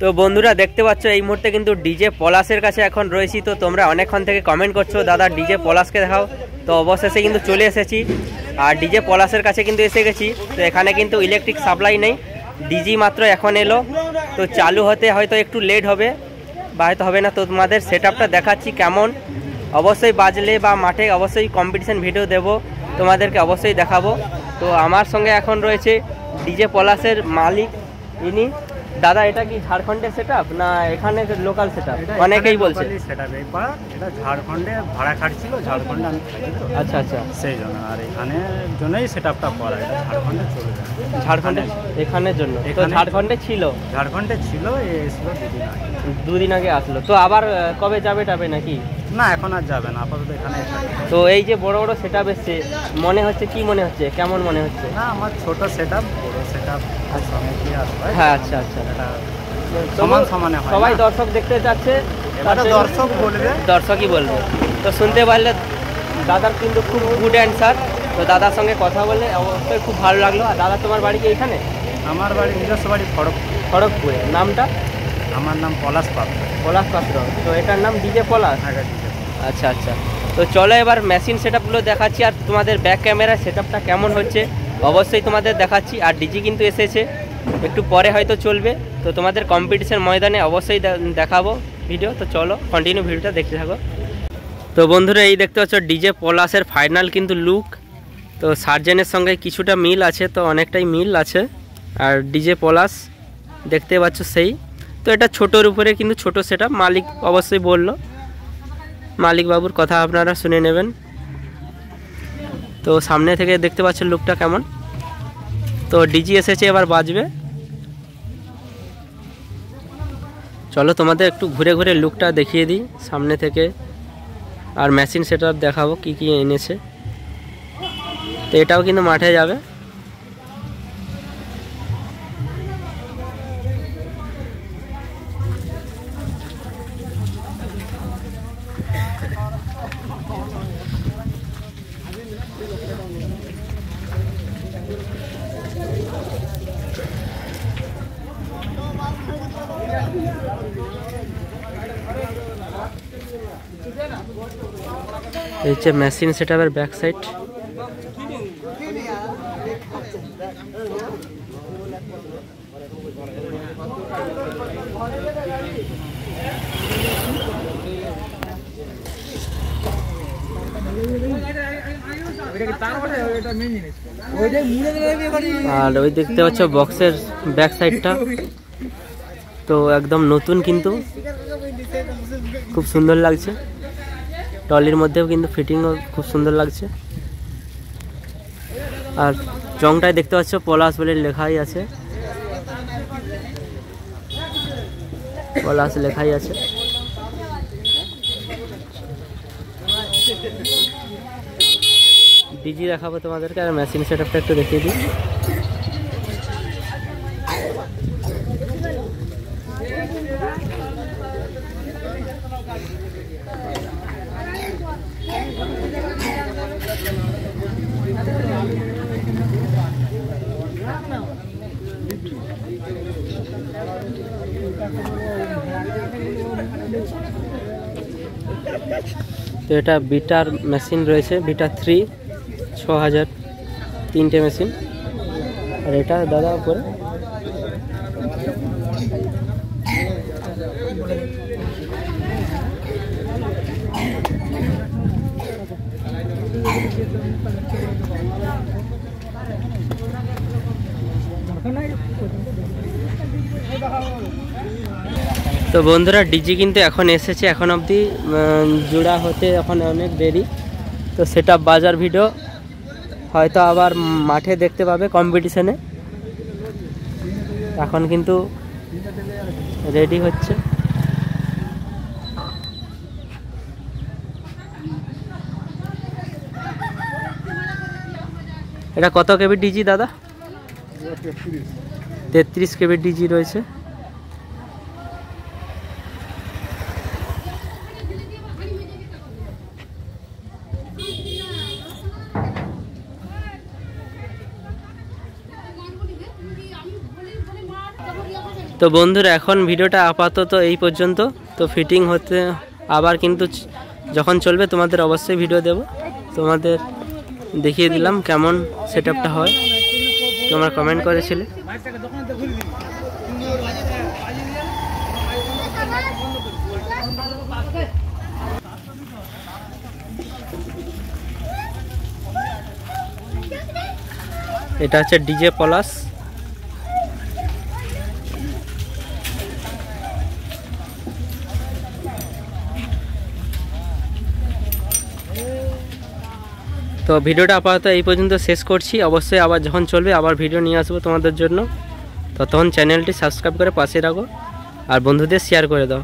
তো বন্ধুরা দেখতে পাচ্ছ এই মুহূর্তে কিন্তু ডিজে পলাশের কাছে এখন রয়েছি। তো তোমরা অনেকক্ষণ থেকে কমেন্ট করছো দাদা ডিজে পলাশকে দেখাও, তো অবশেষে কিন্তু চলে এসেছি আর ডিজে পলাশের কাছে কিন্তু এসে গেছি। তো এখানে কিন্তু ইলেকট্রিক সাপ্লাই নেই, ডিজি মাত্র এখন এলো, তো চালু হতে হয়তো একটু লেট হবে বা হয়তো হবে না। তো তোমাদের সেটআপটা দেখাচ্ছি কেমন, অবশ্যই বাজলে বা মাঠে অবশ্যই কম্পিটিশন ভিডিও দেব, তোমাদেরকে অবশ্যই দেখাবো। তো আমার সঙ্গে এখন রয়েছে ডিজে পলাশের মালিক ইনি। দাদা এটা কি ঝাড়খণ্ডের সেটআপ না এখানে লোকাল সেটআপ? অনেকেই বলছে এটা ঝাড়খণ্ডে ভাড়া খাটছিল, ঝাড়খণ্ডে আমি থাকি তো। আচ্ছা আচ্ছা, সেই জন্য আর এখানে জন্যই সেটআপটা করা, এটা ঝাড়খণ্ডে চলে যায়। ঝাড়খণ্ডে এখানের জন্য তো ঝাড়খণ্ডে ছিল এসলো দুদিন আগে আসলো। তো আবার কবে যাবে টাবে নাকি? না এখন আর যাবে না, আপাতত এখানে। তো এই যে বড় বড় সেটআপ এসছে, মনে হচ্ছে কি মনে হচ্ছে, কেমন মনে হচ্ছে? না আমার ছোট সেটআপ, বড় সেটআপ সঙ্গে কি আসবে? হ্যাঁ আচ্ছা আচ্ছা, সমান সমানে হয়। সবাই দর্শক দেখতে যাচ্ছে, দর্শকই বলবে। তো শুনতে পারলে দাদার কিন্তু খুব গুড অ্যান্সার। তো দাদার সঙ্গে কথা বলে অবশ্যই খুব ভালো লাগলো। আর দাদা তোমার বাড়ি কি এইখানে? আমার বাড়ি নিজস্ব বাড়ি খড়গপুরে। নামটা? আমার নাম পলাশ পাত্র। পলাশ পাত্র। তো এটার নাম ডিজে পলাশ? আচ্ছা আচ্ছা, তো চলো এবার মেশিন সেটআপগুলো দেখাচ্ছি আর তোমাদের ব্যাক ক্যামেরা সেটআপটা কেমন হচ্ছে অবশ্যই তোমাদের দেখাচ্ছি। আর ডিজি কিন্তু এসেছে, একটু পরে হয়তো চলবে। তো তোমাদের কম্পিটিশন ময়দানে অবশ্যই দেখাবো ভিডিও। তো চলো কন্টিনিউ ভিডিওটা দেখতে থাকো। তো বন্ধুরা এই দেখতে পাচ্ছ ডিজে পলাশের ফাইনাল কিন্তু লুক। তো সার্জেনের সঙ্গে কিছুটা মিল আছে, তো অনেকটাই মিল আছে। আর ডিজে পলাশ দেখতে পাচ্ছ সেই। তো এটা ছোটোর উপরে কিন্তু ছোট সেটআপ, মালিক অবশ্যই বললো, মালিক বাবুর কথা আপনারা শুনে নেবেন। তো সামনে থেকে দেখতে পাচ্ছেন লুকটা কেমন। তো ডিজি এসেছে, এবার বাজবে। চলো তোমাদের একটু ঘুরে ঘুরে লুকটা দেখিয়ে দিই সামনে থেকে, আর মেশিন সেটআপ দেখাবো কি কি এনেছে। তো এটাও কিন্তু মাঠে যাবে। এই যে মেশিন সেটআপের ব্যাক সাইড। আর ওই দেখতে পাচ্ছ বক্সের ব্যাক সাইডটা, তো একদম নতুন, কিন্তু খুব সুন্দর লাগছে। টলির মধ্যেও কিন্তু ফিটিংও খুব সুন্দর লাগছে। আর চংটায় দেখতে পাচ্ছ পলাশ বলে লেখাই আছে, পলাশ লেখাই আছে। ডিজি দেখাবো তোমাদেরকে, আর মেশিন সেটআপটা একটু দেখিয়ে দিই। তো এটা বিটার মেশিন রয়েছে, বিটা 3 6000 তিনটে মেশিন। আর এটা দাদা উপরে তো বন্ধুরা ডিজি কিন্তু এখন এসেছে, এখন অবধি জোড়া হতে এখন অনেক দেরি। তো সেটআপ বাজার ভিডিও হয়তো আবার মাঠে দেখতে পাবে কম্পিটিশনে। এখন কিন্তু রেডি হচ্ছে। এটা কত কেবি ডিজি দাদা? 33 কেবি ডিজি রয়েছে। তো বন্ধুরা এখন ভিডিওটা আপাতত এই পর্যন্ত। তো ফিটিং হতে আবার কিন্তু যখন চলবে তোমাদের অবশ্যই ভিডিও দেব। তোমাদের দেখিয়ে দিলাম কেমন সেটআপটা হয়, তোমরা কমেন্ট করেছিলে। এটা হচ্ছে ডিজে পলাশ। তো ভিডিওটা আপাতত এই পর্যন্ত শেষ করছি। অবশ্যই আবার যখন চলবে আবার ভিডিও নিয়ে আসবো তোমাদের জন্য। ততক্ষণ চ্যানেলটি সাবস্ক্রাইব করে পাশে রাখো আর বন্ধুদের শেয়ার করে দাও।